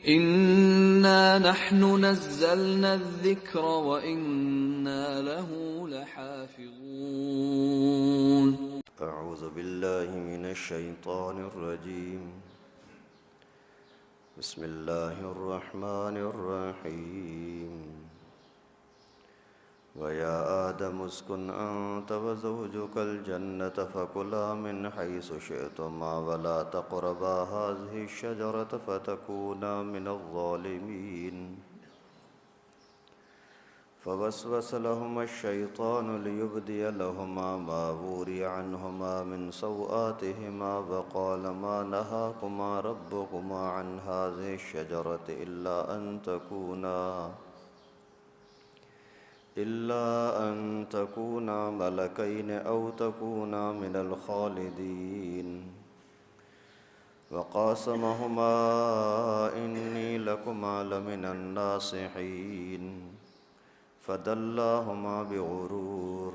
إنا نحن نزلنا الذكر وإنا له لحافظون. أعوذ بالله من الشيطان الرجيم. بسم الله الرحمن الرحيم. ويا آدم اسكن أنت وزوجك الجنة فكلا من حيث شئتما ولا تقربا هذه الشجرة فتكونا من الظالمين. فوسوس لهما الشيطان ليبدي لهما ما وري عنهما من سوآتهما وقال ما نهاكما ربكما عن هذه الشجرة إلا أن تكونا ملكين أو تكونا من الخالدين. وقاسمهما إني لكما لمن الناصحين. فدلاهما بغرور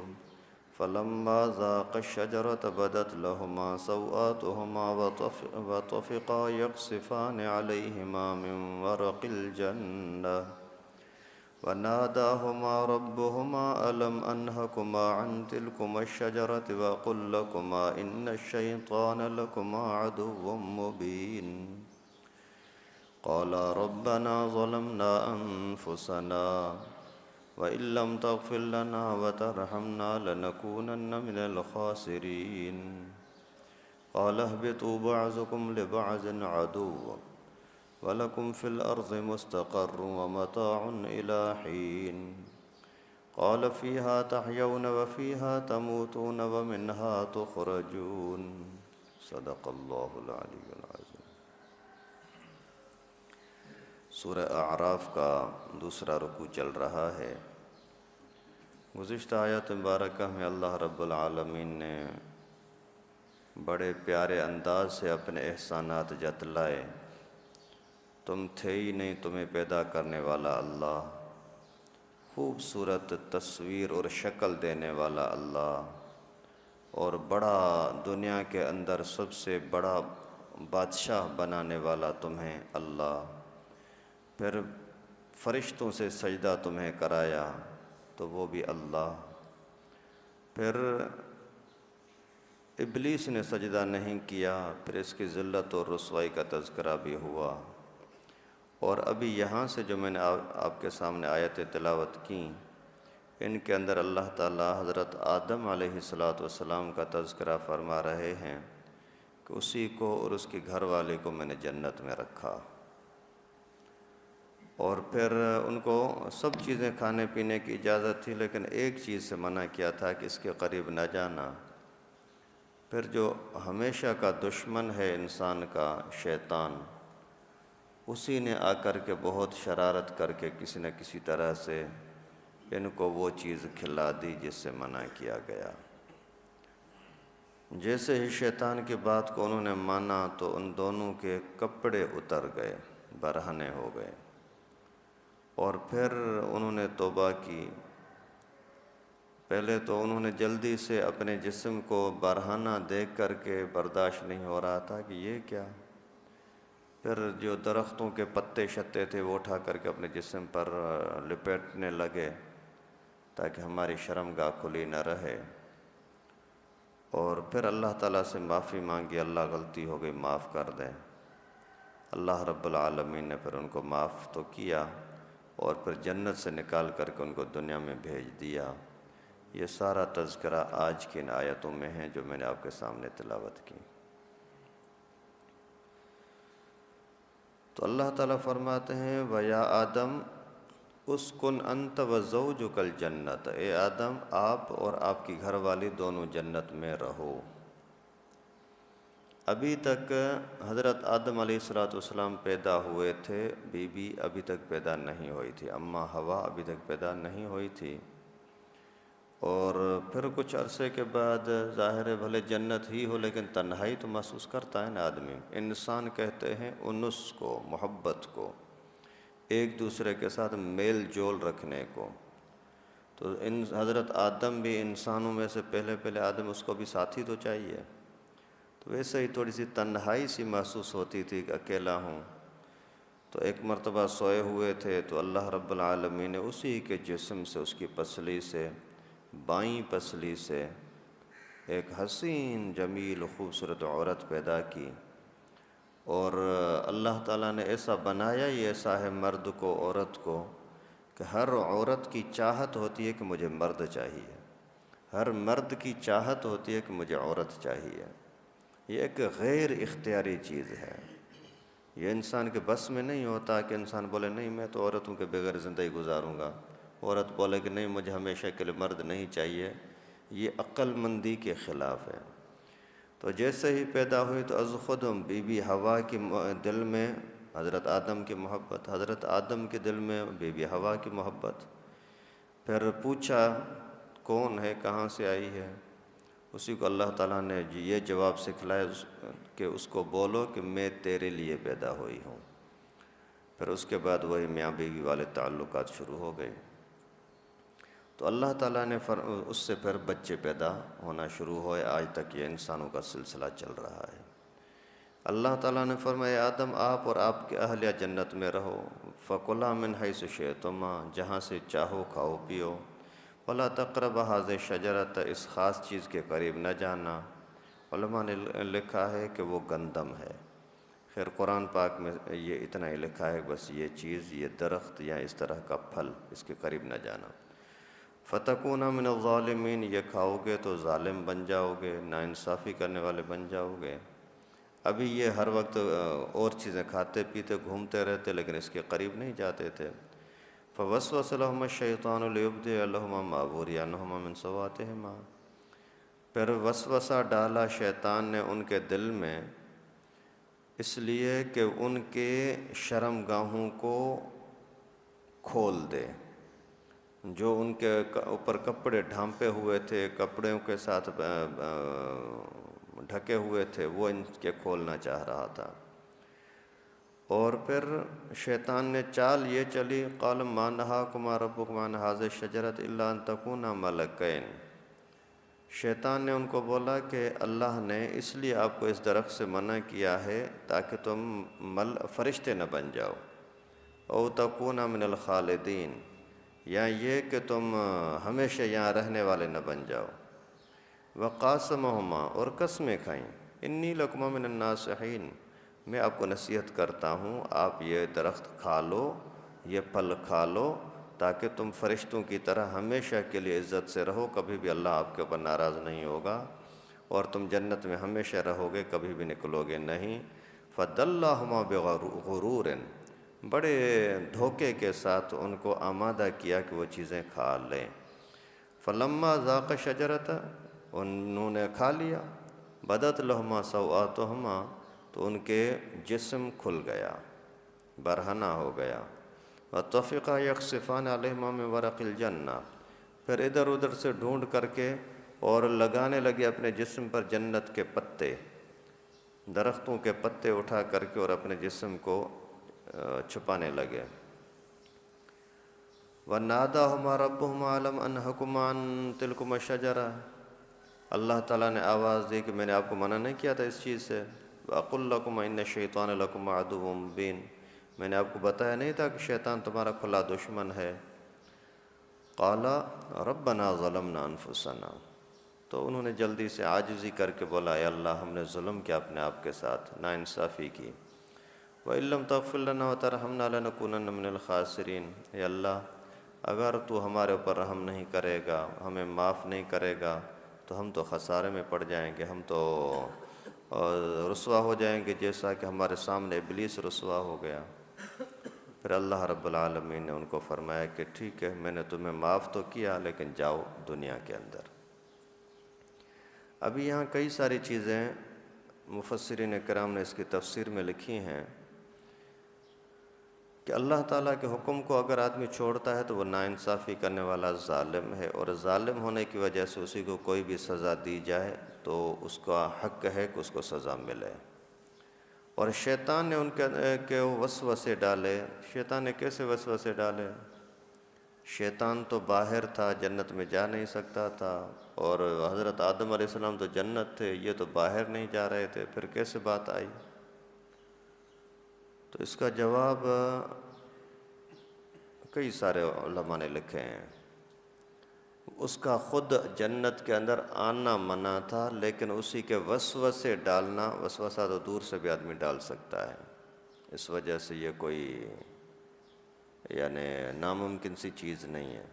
فلما ذاقا الشجرة بدت لهما سوآتهما وطفقا يقصفان عليهما من ورق الجنة وناداهما ربهما ألم أنهكما عن تلكما الشجرة وأقل لكما إن الشيطان لكما عدو مبين. قالا ربنا ظلمنا أنفسنا وإن لم تغفر لنا وترحمنا لنكونن من الخاسرين. قال اهبطوا بعضكم لبعض عدو ولكم في الأرض مستقر ومتاع إلى حين. قال فيها تحيون وفيها تموتون ومنها تخرجون. صدق اللہ العلی العظیم. سورہ اعراف کا دوسرا رکوع چل رہا ہے. گزشتہ آیت مبارکہ میں اللہ رب العالمین نے بڑے پیارے انداز سے اپنے احسانات جتلائے. تم تھے ہی نہیں، تمہیں پیدا کرنے والا اللہ، خوبصورت تصویر اور شکل دینے والا اللہ، اور بڑا دنیا کے اندر سب سے بڑا بادشاہ بنانے والا تمہیں اللہ. پھر فرشتوں سے سجدہ تمہیں کرایا تو وہ بھی اللہ. پھر ابلیس نے سجدہ نہیں کیا، پھر اس کی ذلت اور رسوائی کا تذکرہ بھی ہوا. اور ابھی یہاں سے جو میں نے آپ کے سامنے آیتیں تلاوت کیں، ان کے اندر اللہ تعالیٰ حضرت آدم علیہ السلام کا تذکرہ فرما رہے ہیں کہ اسی کو اور اس کے گھر والے کو میں نے جنت میں رکھا، اور پھر ان کو سب چیزیں کھانے پینے کی اجازت تھی، لیکن ایک چیز سے منع کیا تھا کہ اس کے قریب نہ جانا. پھر جو ہمیشہ کا دشمن ہے انسان کا، شیطان، اسی نے آ کر کے بہت شرارت کر کے کسی نہ کسی طرح سے ان کو وہ چیز کھلا دی جس سے منع کیا گیا. جیسے ہی شیطان کی بات کو انہوں نے مانا تو ان دونوں کے کپڑے اتر گئے، برہنے ہو گئے، اور پھر انہوں نے توبہ کی. پہلے تو انہوں نے جلدی سے اپنے جسم کو برہنہ دیکھ کر کے برداشت نہیں ہو رہا تھا کہ یہ کیا. پھر جو درختوں کے پتے شتے تھے وہ اٹھا کر کے اپنے جسم پر لپیٹنے لگے تاکہ ہماری شرمگاہ کھلی نہ رہے. اور پھر اللہ تعالیٰ سے معافی مانگی، اللہ غلطی ہو گئی، معاف کر دیں. اللہ رب العالمین نے پھر ان کو معاف تو کیا، اور پھر جنت سے نکال کر کے ان کو دنیا میں بھیج دیا. یہ سارا تذکرہ آج کی ان آیتوں میں ہیں جو میں نے آپ کے سامنے تلاوت کی. تو اللہ تعالیٰ فرماتے ہیں وَيَا آدم اسکن انت وزوجک الجنت، اے آدم آپ اور آپ کی گھر والی دونوں جنت میں رہو. ابھی تک حضرت آدم علیہ السلام پیدا ہوئے تھے، بی بی ابھی تک پیدا نہیں ہوئی تھی، اماں حوا ابھی تک پیدا نہیں ہوئی تھی. اور پھر کچھ عرصے کے بعد ظاہر ہے بھلے جنت ہی ہو لیکن تنہائی تو محسوس کرتا ہے نا آدمی. انسان کہتے ہیں انس کو، محبت کو، ایک دوسرے کے ساتھ میل جول رکھنے کو. تو حضرت آدم بھی انسانوں میں سے پہلے آدم، اس کو بھی ساتھی تو چاہیے. تو ویسے ہی تھوڑی سی تنہائی سی محسوس ہوتی تھی کہ اکیلا ہوں. تو ایک مرتبہ سوئے ہوئے تھے تو اللہ رب العالمین نے اسی کے جسم سے، اس کی پسلی سے، بائیں پسلی سے ایک حسین جمیل خوبصورت عورت پیدا کی، اور اللہ تعالیٰ نے ایسا بنایا ہی ایسا ہے مرد کو، عورت کو، کہ ہر عورت کی چاہت ہوتی ہے کہ مجھے مرد چاہیے، ہر مرد کی چاہت ہوتی ہے کہ مجھے عورت چاہیے۔ یہ ایک غیر اختیاری چیز ہے، یہ انسان کے بس میں نہیں ہوتا کہ انسان بولے نہیں میں تو عورتوں کے بغیر زندگی گزاروں گا، عورت بولے کہ نہیں مجھے ہمیشہ کے لیے مرد نہیں چاہیے، یہ عقل مندی کے خلاف ہے۔ تو جیسے ہی پیدا ہوئی تو از خود بی بی حوا کی دل میں حضرت آدم کی محبت، حضرت آدم کے دل میں بی بی حوا کی محبت۔ پھر پوچھا کون ہے، کہاں سے آئی ہے، اسی کو اللہ تعالیٰ نے یہ جواب سکھلایا کہ اس کو بولو کہ میں تیرے لیے پیدا ہوئی ہوں۔ پھر اس کے بعد وہی میاں بیوی والے تعلقات شروع ہو گئے۔ تو اللہ تعالیٰ نے اس سے پھر بچے پیدا ہونا شروع ہوئے، آج تک یہ انسانوں کا سلسلہ چل رہا ہے۔ اللہ تعالیٰ نے فرمایا آدم آپ اور آپ کے اہلیہ جنت میں رہو، فَكُلَا مِنْ حَيْثُ شِئْتُمَا، جہاں سے چاہو کھاؤ پیو، وَلَا تَقْرَبَا هَٰذِهِ الشَّجَرَةَ، اس خاص چیز کے قریب نہ جانا۔ علماء نے لکھا ہے کہ وہ گندم ہے، خیر قرآن پاک میں یہ اتنا ہی لکھا ہے بس یہ چیز، یہ درخت یا اس طرح کا پھل، اس کے قریب نہ جانا۔ فَتَكُونَ مِنَ الظَّالِمِينَ، یہ کھاؤ گے تو ظالم بن جاؤ گے، ناانصافی کرنے والے بن جاؤ گے۔ ابھی یہ ہر وقت اور چیزیں کھاتے پیتے گھومتے رہتے لیکن اس کے قریب نہیں جاتے تھے۔ فَوَسْوَسَ لَهُمَا الشَّيْطَانُ لِيُبْدِيَ لَهُمَا مَا وُرِيَ عَنْهُمَا مِنْ سَوْآتِهِمَا، پھر وسوسہ ڈالا شیطان نے ان کے دل میں، اس لیے کہ ان کے شرم گاہوں کو کھول دے، جو ان کے اوپر کپڑے ڈھانپے ہوئے تھے، کپڑوں کے ساتھ ڈھکے ہوئے تھے، وہ ان کے کھولنا چاہ رہا تھا۔ اور پھر شیطان نے چال یہ چلی، قال ما نہاکما ربکما عن هذه الشجرة الا ان تکونا ملکین، شیطان نے ان کو بولا کہ اللہ نے اس لیے آپ کو اس درخت سے منع کیا ہے تاکہ تم فرشتے نہ بن جاؤ، او تکونا من الخالدین، یا یہ کہ تم ہمیشہ یہاں رہنے والے نہ بن جاؤ۔ وقاسمہما، اور قسمیں کھائیں، انی لکما من الناصحین، میں آپ کو نصیحت کرتا ہوں آپ یہ درخت کھا لو، یہ پھل کھا لو تاکہ تم فرشتوں کی طرح ہمیشہ کے لیے عزت سے رہو، کبھی بھی اللہ آپ کے اوپر ناراض نہیں ہوگا، اور تم جنت میں ہمیشہ رہو گے، کبھی بھی نکلو گے نہیں۔ فَدَلَّهُمَا بِغُرُورٍ، بڑے دھوکے کے ساتھ ان کو آمادہ کیا کہ وہ چیزیں کھا لیں۔ فَلَمَّا ذَاقَ الشَّجَرَةَ، انہوں نے کھا لیا، بَدَتْ لَهُمَا سَوْآتُهُمَا، تو ان کے جسم کھل گیا، برہنہ ہو گیا۔ وَطَفِقَا يَخْصِفَانِ عَلَيْهِمَا مِنْ وَرَقِ الْجَنَّةِ، پھر ادھر ادھر سے ڈھونڈ کر کے اور لگانے لگے اپنے جسم پر جنت کے پتے، درختوں کے پتے اٹھا کر کے اور اپنے جسم کو چھپانے لگے۔ وَنَادَاهُمَا رَبُّهُمَا أَلَمْ أَنْهَكُمَا عَنْ تِلْكُمَا الشَّجَرَةِ، اللہ تعالیٰ نے آواز دی کہ میں نے آپ کو منع نہیں کیا تھا اس چیز سے۔ وَأَقُلْ لَكُمَا إِنَّ الشَّيْطَانَ لَكُمْ عَدُوٌّ مُّبِينٌ، میں نے آپ کو بتایا نہیں تھا کہ شیطان تمہارا کھلا دشمن ہے۔ قَالَ رَبَّنَا ظَلَمْنَا أَنفُسَنَا، تو انہوں نے جلدی سے عاجزی کر کے بولا اے اللہ ہم نے ظلم کیا اپنے آپ کے ساتھ، ناانصافی کی۔ وَإِن لَّمْ تَغْفِرْ لَنَا وَتَرْحَمْنَا لَنَكُونَنَّ مِنَ الْخَاسِرِينَ، اے اللہ اگر تو ہمارے اوپر رحم نہیں کرے گا، ہمیں معاف نہیں کرے گا تو ہم تو خسارے میں پڑ جائیں گے، ہم تو رسوا ہو جائیں گے، جیسا کہ ہمارے سامنے ابلیس رسوا ہو گیا۔ پھر اللہ رب العالمین نے ان کو فرمایا کہ ٹھیک ہے میں نے تمہیں معاف تو کیا لیکن جاؤ دنیا کے اندر۔ ابھی یہاں کئی ساری چیزیں مفسرین کرام نے اس کی تفسیر میں لکھی ہیں کہ اللہ تعالیٰ کے حکم کو اگر آدمی چھوڑتا ہے تو وہ ناانصافی کرنے والا ظالم ہے، اور ظالم ہونے کی وجہ سے اسی کو کوئی بھی سزا دی جائے تو اس کا حق ہے کہ اس کو سزا ملے۔ اور شیطان نے ان کے وسوسے ڈالے۔ شیطان نے کیسے وسوسے ڈالے؟ شیطان تو باہر تھا، جنت میں جا نہیں سکتا تھا، اور حضرت آدم علیہ السلام تو جنت تھے، یہ تو باہر نہیں جا رہے تھے، پھر کیسے بات آئی؟ تو اس کا جواب کئی سارے علماء نے لکھے ہیں۔ اس کا خود جنت کے اندر آنا منع تھا، لیکن اسی کے وسوسے ڈالنا، وسوسہ تو دور سے بھی آدمی ڈال سکتا ہے، اس وجہ سے یہ کوئی یعنی ناممکن سی چیز نہیں ہے۔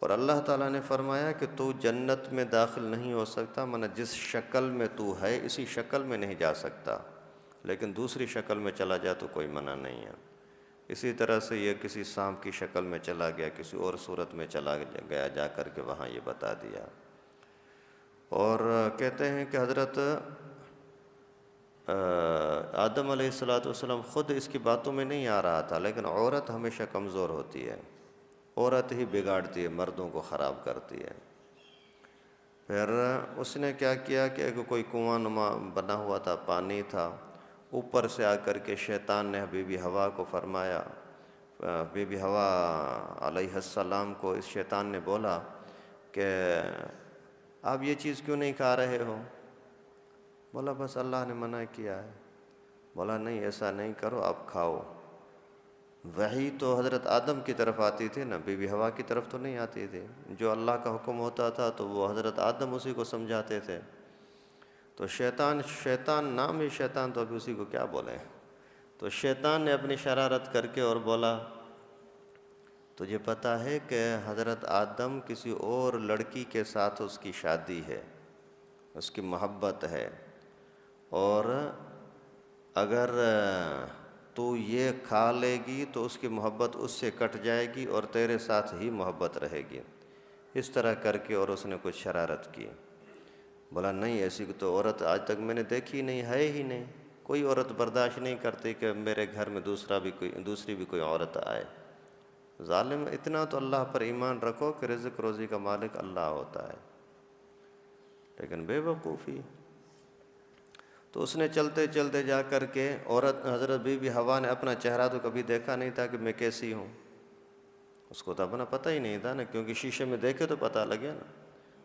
اور اللہ تعالیٰ نے فرمایا کہ تو جنت میں داخل نہیں ہو سکتا، مانا جس شکل میں تو ہے اسی شکل میں نہیں جا سکتا، لیکن دوسری شکل میں چلا جا تو کوئی منع نہیں ہے۔ اسی طرح سے یہ کسی سانپ کی شکل میں چلا گیا، کسی اور صورت میں چلا گیا، جا کر کے وہاں یہ بتا دیا۔ اور کہتے ہیں کہ حضرت آدم علیہ السلام خود اس کی باتوں میں نہیں آ رہا تھا، لیکن عورت ہمیشہ کمزور ہوتی ہے، عورت ہی بگاڑتی ہے، مردوں کو خراب کرتی ہے۔ پھر اس نے کیا کیا کہ کوئی کنواں نما بنا ہوا تھا، پانی تھا، اوپر سے آ کر کے شیطان نے بی بی حوا کو فرمایا، بی بی حوا علیہ السلام کو اس شیطان نے بولا کہ آپ یہ چیز کیوں نہیں کھا رہے ہو؟ بولا بس اللہ نے منع کیا ہے۔ بولا نہیں، ایسا نہیں کرو، آپ کھاؤ۔ وحی تو حضرت آدم کی طرف آتی تھی نا، بی بی حوا کی طرف تو نہیں آتی تھی۔ جو اللہ کا حکم ہوتا تھا تو وہ حضرت آدم اسی کو سمجھاتے تھے۔ تو شیطان نام ہی شیطان، تو ابھی اسی کو کیا بولیں۔ تو شیطان نے اپنی شرارت کر کے اور بولا تجھے پتہ ہے کہ حضرت آدم کسی اور لڑکی کے ساتھ اس کی شادی ہے، اس کی محبت ہے، اور اگر تو یہ کھا لے گی تو اس کی محبت اس سے کٹ جائے گی اور تیرے ساتھ ہی محبت رہے گی۔ اس طرح کر کے اور اس نے کچھ شرارت کی۔ بولا نہیں، ایسی تو عورت آج تک میں نے دیکھی نہیں، ہے ہی نہیں، کوئی عورت برداشت نہیں کرتی کہ میرے گھر میں دوسری بھی کوئی عورت آئے۔ ظالم، اتنا تو اللہ پر ایمان رکھو کہ رزق روزی کا مالک اللہ ہوتا ہے، لیکن بے وقوفی۔ تو اس نے چلتے چلتے جا کر کے حضرت بی بی حوا نے اپنا چہرہ تو کبھی دیکھا نہیں تھا کہ میں کیسی ہوں، اس کو تو اپنا پتہ ہی نہیں تھا نا، کیونکہ شیشے میں دیکھے تو پتہ لگے نا۔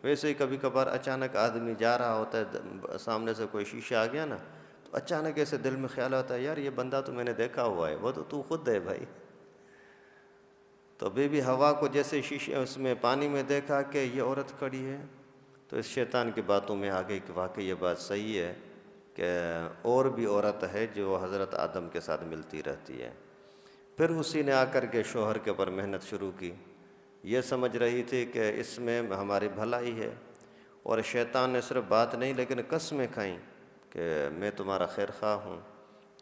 ویسے ہی کبھی کبھار اچانک آدمی جا رہا ہوتا ہے، سامنے سے کوئی شیشہ آ گیا نا، تو اچانک ایسے دل میں خیال آتا ہے یار یہ بندہ تو میں نے دیکھا ہوا ہے، وہ تو خود ہے بھائی۔ تو بی بی حوا کو جیسے شیشے اس میں پانی میں دیکھا کہ یہ عورت کھڑی ہے، تو اس شیطان کی باتوں میں آ گئی کہ واقعی یہ بات صحیح ہے کہ اور بھی عورت ہے جو حضرت آدم کے ساتھ ملتی رہتی ہے۔ پھر اسی نے آ کر کے شوہر کے اوپر محنت شروع کی، یہ سمجھ رہی تھی کہ اس میں ہماری بھلائی ہے، اور شیطان نے صرف بات نہیں لیکن قسمیں کھائیں کہ میں تمہارا خیر خواہ ہوں،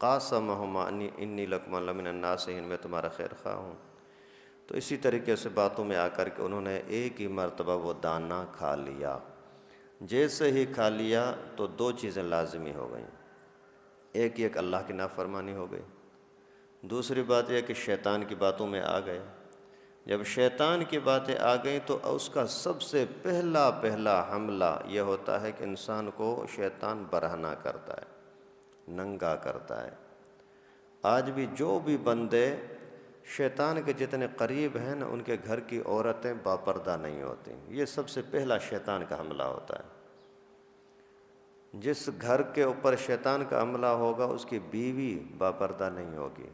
قاسمہما انی لکما لمن الناصحین، میں تمہارا خیر خواہ ہوں۔ تو اسی طریقے سے باتوں میں آ کر کے انہوں نے ایک ہی مرتبہ وہ دانہ کھا لیا۔ جیسے ہی کھا لیا تو دو چیزیں لازمی ہو گئیں، ایک ایک اللہ کی نافرمانی ہو گئی، دوسری بات یہ کہ شیطان کی باتوں میں آ گئے۔ جب شیطان کی باتیں آ گئیں تو اس کا سب سے پہلا حملہ یہ ہوتا ہے کہ انسان کو شیطان برہنہ کرتا ہے، ننگا کرتا ہے۔ آج بھی جو بھی بندے شیطان کے جتنے قریب ہیں نا، ان کے گھر کی عورتیں باپردہ نہیں ہوتی، یہ سب سے پہلا شیطان کا حملہ ہوتا ہے۔ جس گھر کے اوپر شیطان کا حملہ ہوگا اس کی بیوی باپردہ نہیں ہوگی،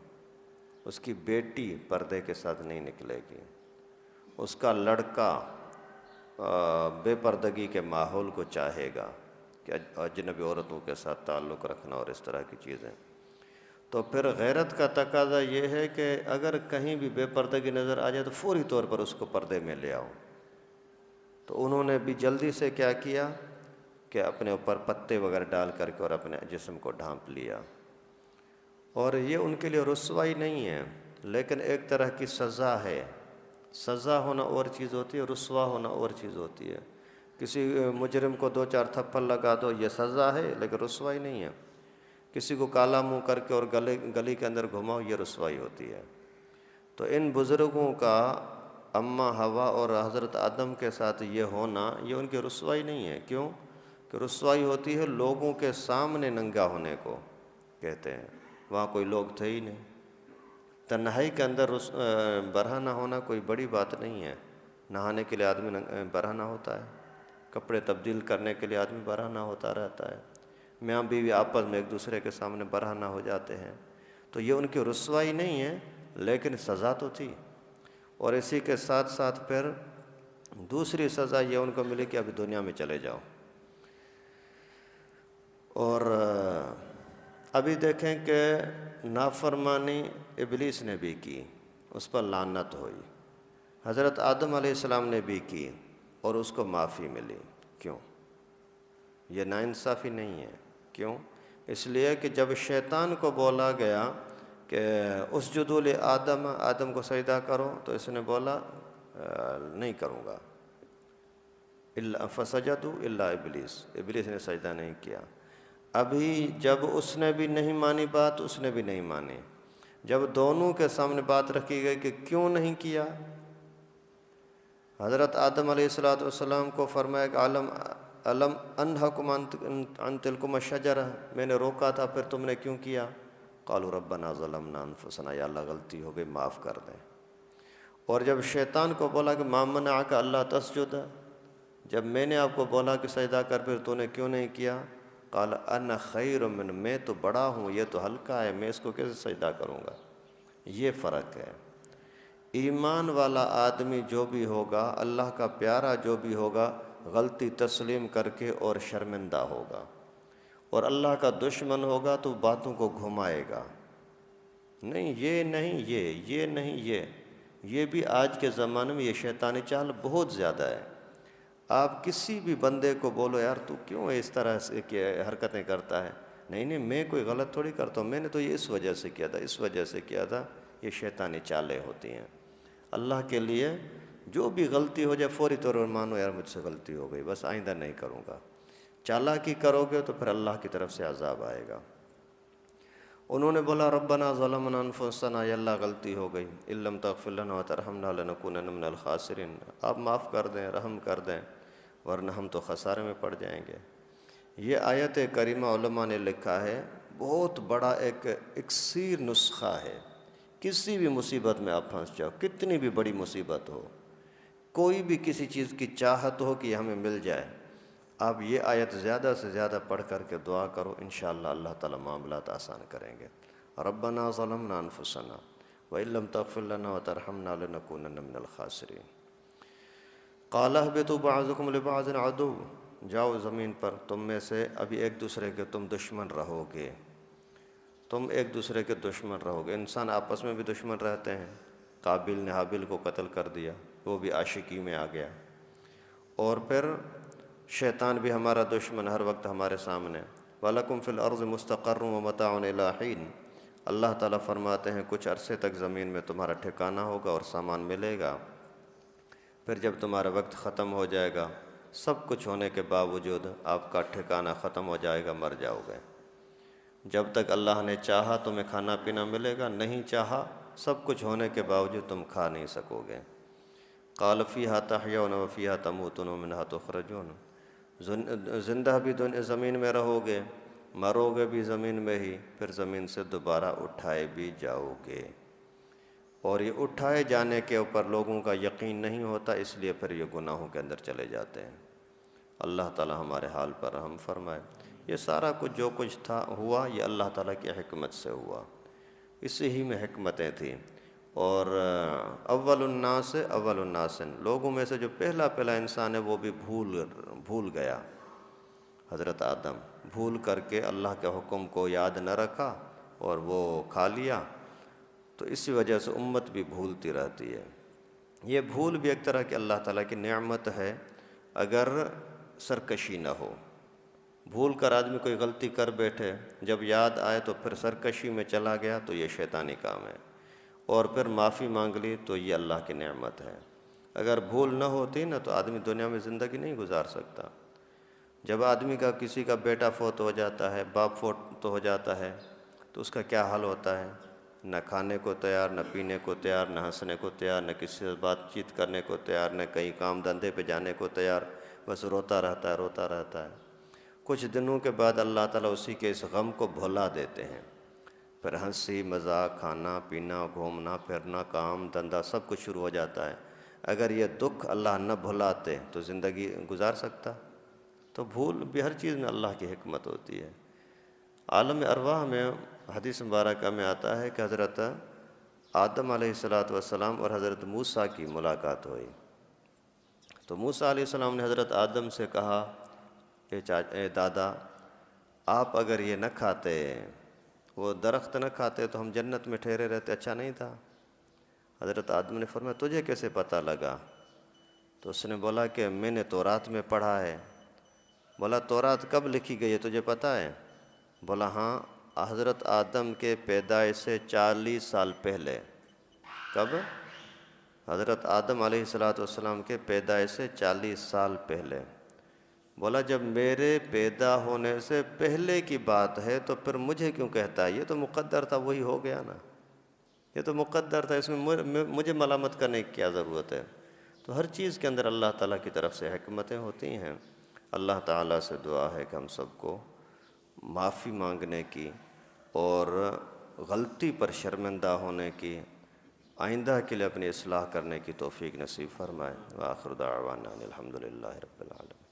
اس کی بیٹی پردے کے ساتھ نہیں نکلے گی، اس کا لڑکا بے پردگی کے ماحول کو چاہے گا کہ اجنبی عورتوں کے ساتھ تعلق رکھنا اور اس طرح کی چیزیں۔ تو پھر غیرت کا تقاضا یہ ہے کہ اگر کہیں بھی بے پردگی نظر آ جائے تو فوری طور پر اس کو پردے میں لے آؤ۔ تو انہوں نے بھی جلدی سے کیا کیا کہ اپنے اوپر پتے وغیرہ ڈال کر کے اور اپنے جسم کو ڈھانپ لیا، اور یہ ان کے لیے رسوائی نہیں ہے لیکن ایک طرح کی سزا ہے۔ سزا ہونا اور چیز ہوتی ہے، رسوا ہونا اور چیز ہوتی ہے۔ کسی مجرم کو 2-4 تھپڑ لگا دو، یہ سزا ہے لیکن رسوائی نہیں ہے۔ کسی کو کالا منہ کر کے اور گلی کے اندر گھماؤ، یہ رسوائی ہوتی ہے۔ تو ان بزرگوں کا اماں حوا اور حضرت آدم کے ساتھ یہ ہونا، یہ ان کی رسوائی نہیں ہے۔ کیوں کہ رسوائی ہوتی ہے لوگوں کے سامنے ننگا ہونے کو کہتے ہیں، وہاں کوئی لوگ تھے ہی نہیں۔ تنہائی کے اندر برہنہ ہونا کوئی بڑی بات نہیں ہے۔ نہانے کے لیے آدمی برہنہ ہوتا ہے، کپڑے تبدیل کرنے کے لیے آدمی برہنہ ہوتا رہتا ہے، میاں بیوی آپس میں ایک دوسرے کے سامنے برہنہ ہو جاتے ہیں۔ تو یہ ان کی رسوائی نہیں ہے لیکن سزا تو تھی۔ اور اسی کے ساتھ ساتھ پھر دوسری سزا یہ ان کو ملی کہ ابھی دنیا میں چلے جاؤ۔ اور ابھی دیکھیں کہ نافرمانی ابلیس نے بھی کی، اس پر لعنت ہوئی، حضرت آدم علیہ السلام نے بھی کی اور اس کو معافی ملی۔ کیوں؟ یہ ناانصافی نہیں ہے۔ کیوں؟ اس لیے کہ جب شیطان کو بولا گیا کہ اسجدوا لآدم، آدم کو سجدہ کرو، تو اس نے بولا نہیں کروں گا، فسجدوا الا ابلیس، ابلیس نے سجدہ نہیں کیا۔ ابھی جب اس نے بھی نہیں مانی بات، اس نے بھی نہیں مانی۔ جب دونوں کے سامنے بات رکھی گئی کہ کیوں نہیں کیا، حضرت آدم علیہ السلام کو فرمایا کہ علم انہکم عن تلکم الشجرہ، میں نے روکا تھا پھر تم نے کیوں کیا؟ قالوا ربنا ظلمنا انفسنا، یا اللہ غلطی ہو گئی معاف کر دیں۔ اور جب شیطان کو بولا کہ ما منعک اللہ تسجد، جب میں نے آپ کو بولا کہ سجدہ کر پھر تو نے کیوں نہیں کیا؟ قال انا خیر من، میں تو بڑا ہوں، یہ تو ہلکا ہے، میں اس کو کیسے سجدہ کروں گا؟ یہ فرق ہے۔ ایمان والا آدمی جو بھی ہوگا، اللہ کا پیارا جو بھی ہوگا، غلطی تسلیم کر کے اور شرمندہ ہوگا، اور اللہ کا دشمن ہوگا تو باتوں کو گھمائے گا، نہیں یہ نہیں یہ نہیں یہ بھی آج کے زمانے میں یہ شیطانی چال بہت زیادہ ہے۔ آپ کسی بھی بندے کو بولو یار تو کیوں اس طرح سے حرکتیں کرتا ہے، نہیں میں کوئی غلط تھوڑی کرتا ہوں، میں نے تو یہ اس وجہ سے کیا تھا، اس وجہ سے کیا تھا۔ یہ شیطانی چالیں ہوتی ہیں۔ اللہ کے لیے جو بھی غلطی ہو جائے فوری طور پر مانو یار مجھ سے غلطی ہو گئی، بس آئندہ نہیں کروں گا۔ چالاکی کرو گے تو پھر اللہ کی طرف سے عذاب آئے گا۔ انہوں نے بولا ربنا ظلمنا انفسنا، یا اللہ غلطی ہو گئی، ان لم تغفر لنا وترحمنا لنکونن من الخاسرین، آپ معاف کر دیں، رحم کر دیں، ورنہ ہم تو خسارے میں پڑ جائیں گے۔ یہ آیت کریمہ علماء نے لکھا ہے بہت بڑا ایک اکسیر نسخہ ہے۔ کسی بھی مصیبت میں آپ پھنس جاؤ، کتنی بھی بڑی مصیبت ہو، کوئی بھی کسی چیز کی چاہت ہو کہ ہمیں مل جائے، آپ یہ آیت زیادہ سے زیادہ پڑھ کر کے دعا کرو، انشاءاللہ اللہ تعالیٰ معاملات آسان کریں گے۔ ربنا ظلمنا انفسنا وإن لم تغفر لنا وترحمنا لنكونن من الخاسرین۔ قال اهبطوا بعضكم لبعض عدو، جاؤ زمین پر، تم میں سے ابھی ایک دوسرے کے تم دشمن رہو گے، تم ایک دوسرے کے دشمن رہو گے۔ انسان آپس میں بھی دشمن رہتے ہیں، قابیل نے حابیل کو قتل کر دیا، وہ بھی عاشقی میں آ گیا، اور پھر شیطان بھی ہمارا دشمن، ہر وقت ہمارے سامنے۔ وَلَكُمْ فِي الْأَرْضِ مُسْتَقَرٌّ وَمَتَاعٌ إِلَىٰ حِينٍ، اللہ تعالیٰ فرماتے ہیں کچھ عرصے تک زمین میں تمہارا ٹھکانہ ہوگا اور سامان ملے گا، پھر جب تمہارا وقت ختم ہو جائے گا، سب کچھ ہونے کے باوجود آپ کا ٹھکانہ ختم ہو جائے گا، مر جاؤ گے۔ جب تک اللہ نے چاہا تمہیں کھانا پینا ملے گا، نہیں چاہا سب کچھ ہونے کے باوجود تم کھا نہیں سکو گے۔ قَالَ فِيهَا تَحْيَوْنَ وَفِيهَا تَمُوتُونَ وَمِنْهَا تُخْرَجُونَ، زندہ بھی زمین میں رہو گے، مرو گے بھی زمین میں ہی، پھر زمین سے دوبارہ اٹھائے بھی جاؤ گے۔ اور یہ اٹھائے جانے کے اوپر لوگوں کا یقین نہیں ہوتا، اس لیے پھر یہ گناہوں کے اندر چلے جاتے ہیں۔ اللہ تعالی ہمارے حال پر رحم فرمائے۔ یہ سارا کچھ جو کچھ تھا ہوا، یہ اللہ تعالیٰ کی حکمت سے ہوا، اسی ہی میں حکمتیں تھیں۔ اور اول الناس، لوگوں میں سے جو پہلا انسان ہے وہ بھی بھول گیا، حضرت آدم بھول کر کے اللہ کے حکم کو یاد نہ رکھا اور وہ کھا لیا، تو اسی وجہ سے امت بھی بھولتی رہتی ہے۔ یہ بھول بھی ایک طرح کی اللہ تعالیٰ کی نعمت ہے، اگر سرکشی نہ ہو۔ بھول کر آدمی کوئی غلطی کر بیٹھے، جب یاد آئے تو پھر سرکشی میں چلا گیا تو یہ شیطانی کام ہے، اور پھر معافی مانگ لی تو یہ اللہ کی نعمت ہے۔ اگر بھول نہ ہوتی نا تو آدمی دنیا میں زندگی نہیں گزار سکتا۔ جب آدمی کا کسی کا بیٹا فوت ہو جاتا ہے، باپ فوت ہو جاتا ہے، تو اس کا کیا حال ہوتا ہے؟ نہ کھانے کو تیار، نہ پینے کو تیار، نہ ہنسنے کو تیار، نہ کسی سے بات چیت کرنے کو تیار، نہ کہیں کام دھندے پہ جانے کو تیار، بس روتا رہتا ہے۔ کچھ دنوں کے بعد اللہ تعالیٰ اسی کے اس غم کو بھلا دیتے ہیں، پھر ہنسی مذاق، کھانا پینا، گھومنا پھرنا، کام دھندا سب کچھ شروع ہو جاتا ہے۔ اگر یہ دکھ اللہ نہ بھلاتے تو زندگی گزار سکتا؟ تو بھول بھی ہر چیز میں اللہ کی حکمت ہوتی ہے۔ عالم ارواح میں حدیث مبارکہ میں آتا ہے کہ حضرت آدم علیہ السلام اور حضرت موسیٰ کی ملاقات ہوئی. تو موسیٰ علیہ السلام نے حضرت آدم سے کہا، اے دادا، آپ اگر یہ نہ کھاتے، وہ درخت نہ کھاتے تو ہم جنت میں ٹھہرے رہتے، اچھا نہیں تھا؟ حضرت آدم نے فرمایا تجھے کیسے پتہ لگا؟ تو اس نے بولا کہ میں نے تورات میں پڑھا ہے. بولا تورات کب لکھی گئی ہے تجھے پتہ ہے؟ بولا ہاں، حضرت آدم کے پیدائش سے 40 سال پہلے. کب؟ حضرت آدم علیہ السلام کے پیدائش سے 40 سال پہلے. بولا جب میرے پیدا ہونے سے پہلے کی بات ہے تو پھر مجھے کیوں کہتا ہے؟ یہ تو مقدر تھا، وہی ہو گیا نا. یہ تو مقدر تھا، اس میں مجھے ملامت کرنے کی کیا ضرورت ہے؟ تو ہر چیز کے اندر اللہ تعالیٰ کی طرف سے حکمتیں ہوتی ہیں. اللہ تعالیٰ سے دعا ہے کہ ہم سب کو معافی مانگنے کی اور غلطی پر شرمندہ ہونے کی، آئندہ کے لیے اپنی اصلاح کرنے کی توفیق نصیب فرمائے. وآخر دعوانا الحمدللہ رب العالمین.